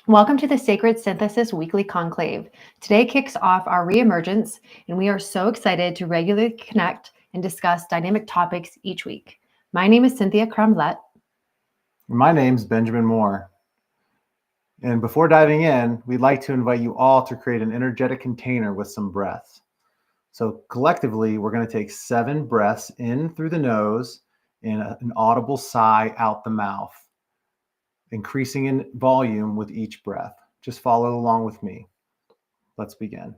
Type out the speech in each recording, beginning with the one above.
Welcome to the Sacred Synthesis Weekly Conclave. Today kicks off our Re-Emergence, and we are so excited to regularly connect and discuss dynamic topics each week. My name is Cynthia Cramblett. My name's Benjamin Moore. And before diving in, we'd like to invite you all to create an energetic container with some breaths. So collectively, we're going to take 7 breaths in through the nose and an audible sigh out the mouth, increasing in volume with each breath. Just follow along with me. Let's begin.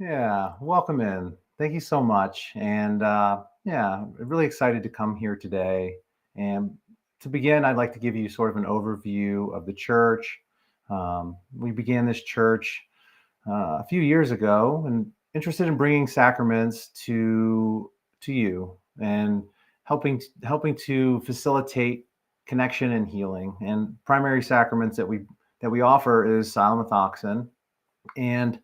Yeah, welcome in. Thank you so much. And really excited to come here today. And to begin, I'd like to give you sort of an overview of the church. We began this church a few years ago and interested in bringing sacraments to you and helping to facilitate connection and healing. And primary sacraments that we offer is silomethoxin and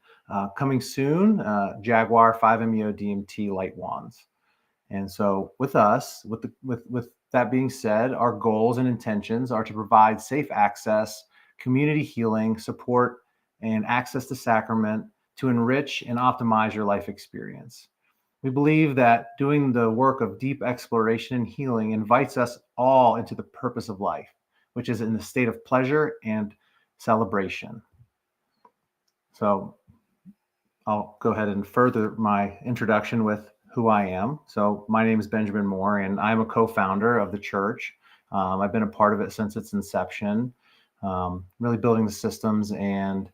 coming soon, Jaguar 5-MeO DMT light wands. And so with us, with that being said, our goals and intentions are to provide safe access, community healing, support, and access to sacrament to enrich and optimize your life experience. We believe that doing the work of deep exploration and healing invites us all into the purpose of life, which is in the state of pleasure and celebration. So I'll go ahead and further my introduction with who I am. So my name is Benjamin Moore, and I'm a co-founder of the church. I've been a part of it since its inception, really building the systems and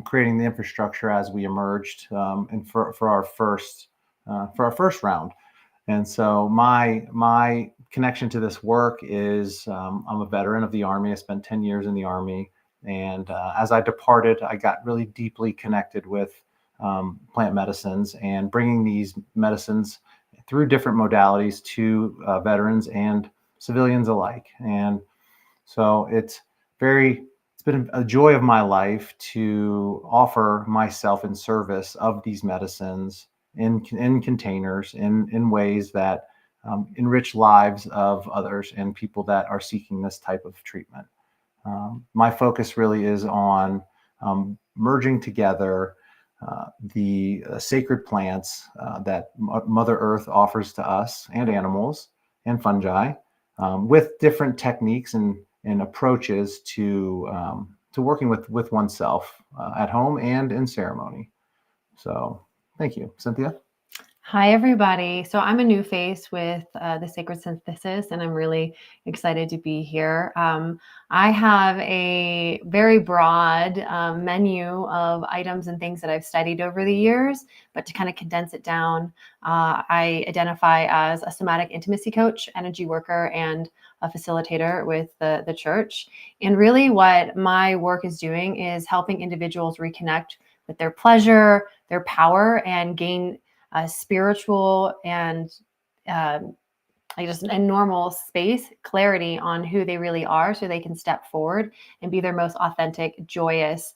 creating the infrastructure as we emerged and for our first round. And so my connection to this work is I'm a veteran of the Army. I spent 10 years in the Army. And as I departed, I got really deeply connected with plant medicines and bringing these medicines through different modalities to veterans and civilians alike. And so it's been a joy of my life to offer myself in service of these medicines in containers in ways that enrich lives of others and people that are seeking this type of treatment. My focus really is on merging together the sacred plants that Mother Earth offers to us and animals and fungi with different techniques and approaches to working with oneself at home and in ceremony. So thank you, Cynthia. Hi, everybody. So I'm a new face with the Sacred Synthesis, and I'm really excited to be here. I have a very broad menu of items and things that I've studied over the years, but to kind of condense it down, I identify as a somatic intimacy coach, energy worker, and a facilitator with the church. And really what my work is doing is helping individuals reconnect with their pleasure, their power, and gain spiritual and just a normal space, clarity on who they really are so they can step forward and be their most authentic, joyous,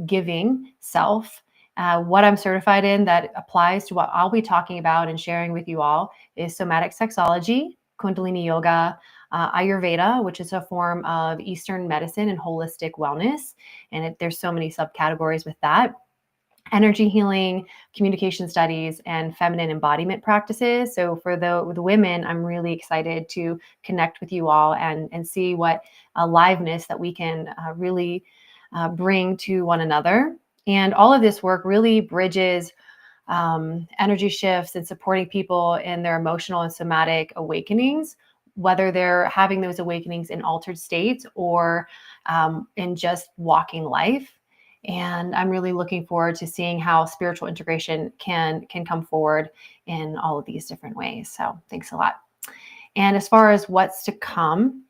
giving self. What I'm certified in that applies to what I'll be talking about and sharing with you all is somatic sexology, Kundalini yoga, Ayurveda, which is a form of Eastern medicine and holistic wellness. And there's so many subcategories with that. Energy healing, communication studies, and feminine embodiment practices. So for the women, I'm really excited to connect with you all and see what aliveness that we can really bring to one another. And all of this work really bridges energy shifts and supporting people in their emotional and somatic awakenings, whether they're having those awakenings in altered states or in just walking life. And I'm really looking forward to seeing how spiritual integration can come forward in all of these different ways. So thanks a lot. And as far as what's to come,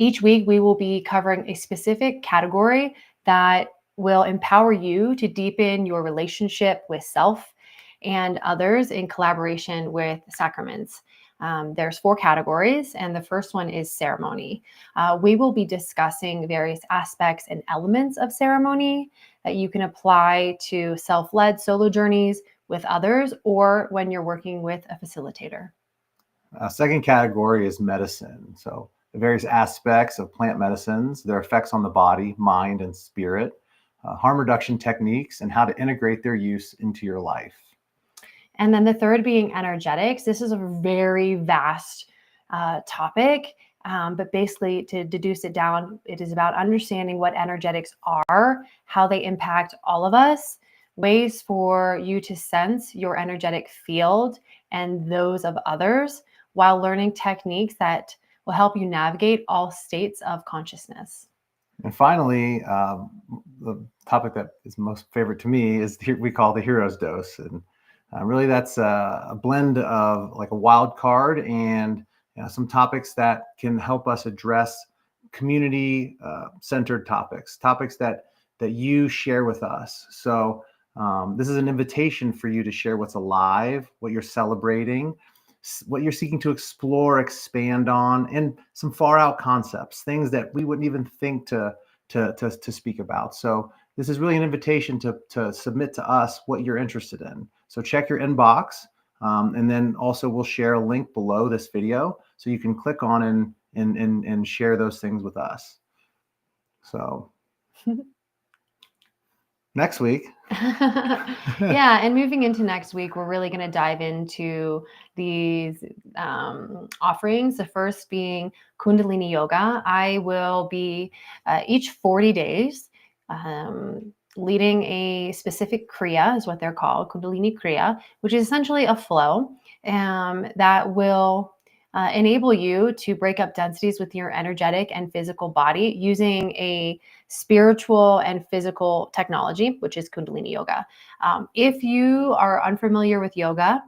each week we will be covering a specific category that will empower you to deepen your relationship with self and others in collaboration with sacraments. There's 4 categories, and the first one is ceremony. We will be discussing various aspects and elements of ceremony that you can apply to self-led solo journeys with others or when you're working with a facilitator. Second category is medicine. So the various aspects of plant medicines, their effects on the body, mind, and spirit, harm reduction techniques, and how to integrate their use into your life. And then the third being energetics. This is a very vast topic, but basically to deduce it down, it is about understanding what energetics are, how they impact all of us, ways for you to sense your energetic field and those of others, while learning techniques that will help you navigate all states of consciousness. And finally, the topic that is most favorite to me is we call the hero's dose. And really that's a blend of like a wild card and some topics that can help us address community centered topics that you share with us. So this is an invitation for you to share what's alive, what you're celebrating, what you're seeking to explore, expand on, and some far out concepts, things that we wouldn't even think to speak about. So this is really an invitation to submit to us what you're interested in. So check your inbox, and then also we'll share a link below this video so you can click on and share those things with us. So next week. Yeah, and moving into next week, we're really going to dive into these offerings. The first being Kundalini Yoga. I will be each 40 days leading a specific Kriya, is what they're called, Kundalini Kriya, which is essentially a flow that will enable you to break up densities with your energetic and physical body using a spiritual and physical technology, which is Kundalini Yoga. If you are unfamiliar with yoga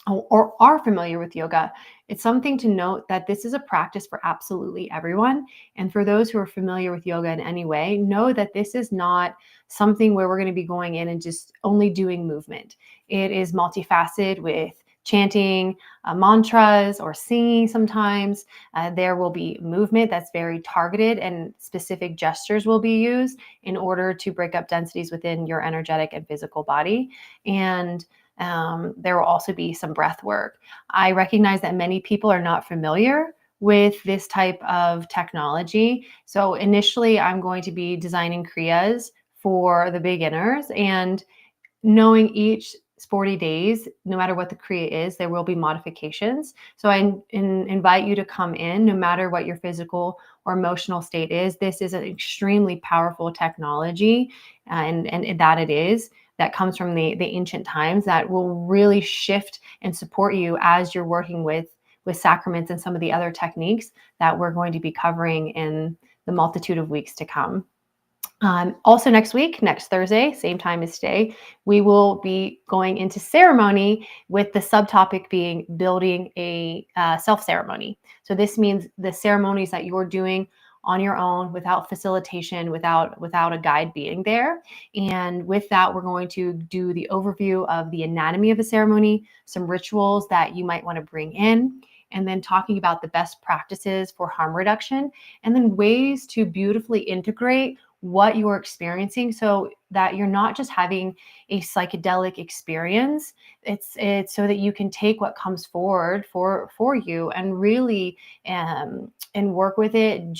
or are familiar with yoga, it's something to note that this is a practice for absolutely everyone. And for those who are familiar with yoga in any way, know that this is not something where we're going to be going in and just only doing movement. It is multifaceted with chanting mantras or singing sometimes. There will be movement that's very targeted and specific gestures will be used in order to break up densities within your energetic and physical body. And there will also be some breath work. I recognize that many people are not familiar with this type of technology. So initially, I'm going to be designing Kriyas for the beginners, and knowing each 40 days, no matter what the Kriya is, there will be modifications. So I invite you to come in, no matter what your physical or emotional state is. This is an extremely powerful technology, and that it is. That comes from the ancient times that will really shift and support you as you're working with sacraments and some of the other techniques that we're going to be covering in the multitude of weeks to come. Also next week, next Thursday, same time as today, we will be going into ceremony with the subtopic being building a self-ceremony. So this means the ceremonies that you're doing on your own without facilitation, without a guide being there. And with that, we're going to do the overview of the anatomy of a ceremony, some rituals that you might want to bring in, and then talking about the best practices for harm reduction, and then ways to beautifully integrate what you're experiencing so that you're not just having a psychedelic experience. It's so that you can take what comes forward for you and really and work with it,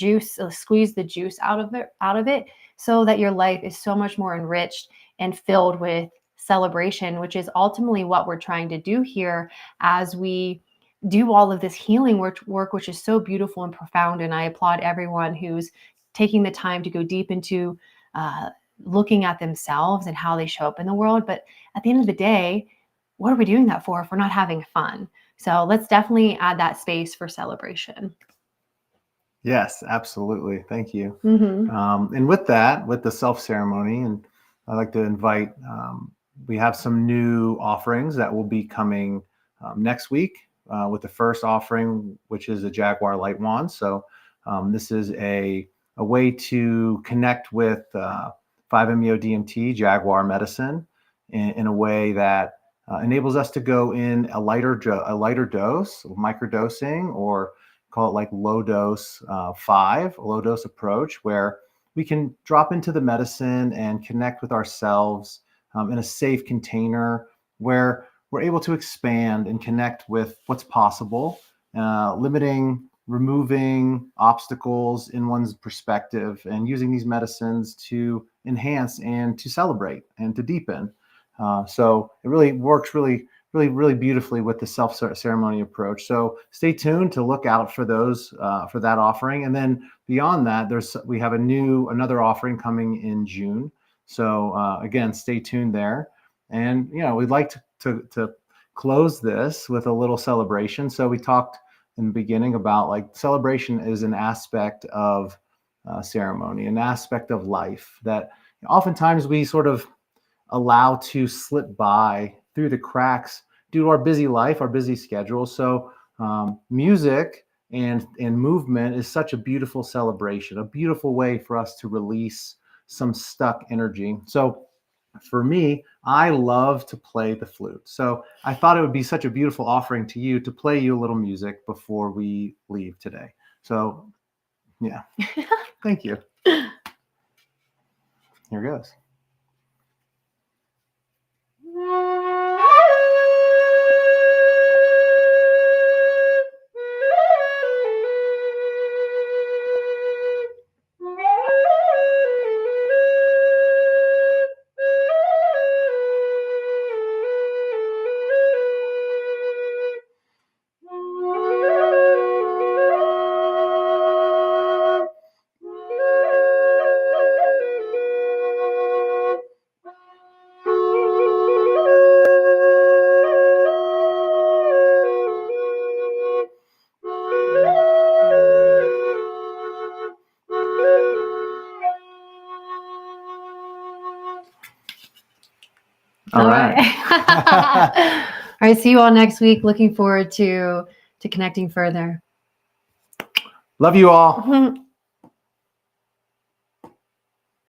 squeeze the juice out of it so that your life is so much more enriched and filled with celebration, which is ultimately what we're trying to do here as we do all of this healing work, which is so beautiful and profound. And I applaud everyone who's taking the time to go deep into looking at themselves and how they show up in the world. But at the end of the day, what are we doing that for if we're not having fun? So let's definitely add that space for celebration. Yes, absolutely. Thank you. Mm-hmm. And with the self-ceremony, and I'd like to invite, we have some new offerings that will be coming next week with the first offering, which is a Jaguar Light Wand. So this is a a way to connect with 5-MeO-DMT, Jaguar medicine, in a way that enables us to go in a lighter dose, microdosing, or call it like low dose a low dose approach, where we can drop into the medicine and connect with ourselves in a safe container where we're able to expand and connect with what's possible, removing obstacles in one's perspective, and using these medicines to enhance and to celebrate and to deepen. So it really works really beautifully with the self-ceremony approach. So stay tuned to look out for those, for that offering. And then beyond that, we have another offering coming in June. So again, stay tuned there. And we'd like to close this with a little celebration. So we talked in the beginning about, like, celebration is an aspect of ceremony, an aspect of life that oftentimes we sort of allow to slip by through the cracks due to our busy life, our busy schedule. So music and movement is such a beautiful celebration, a beautiful way for us to release some stuck energy. So for me, I love to play the flute. So I thought it would be such a beautiful offering to you to play you a little music before we leave today. So yeah, thank you. Here goes. All right. All right. See you all next week. Looking forward to connecting further. Love you all.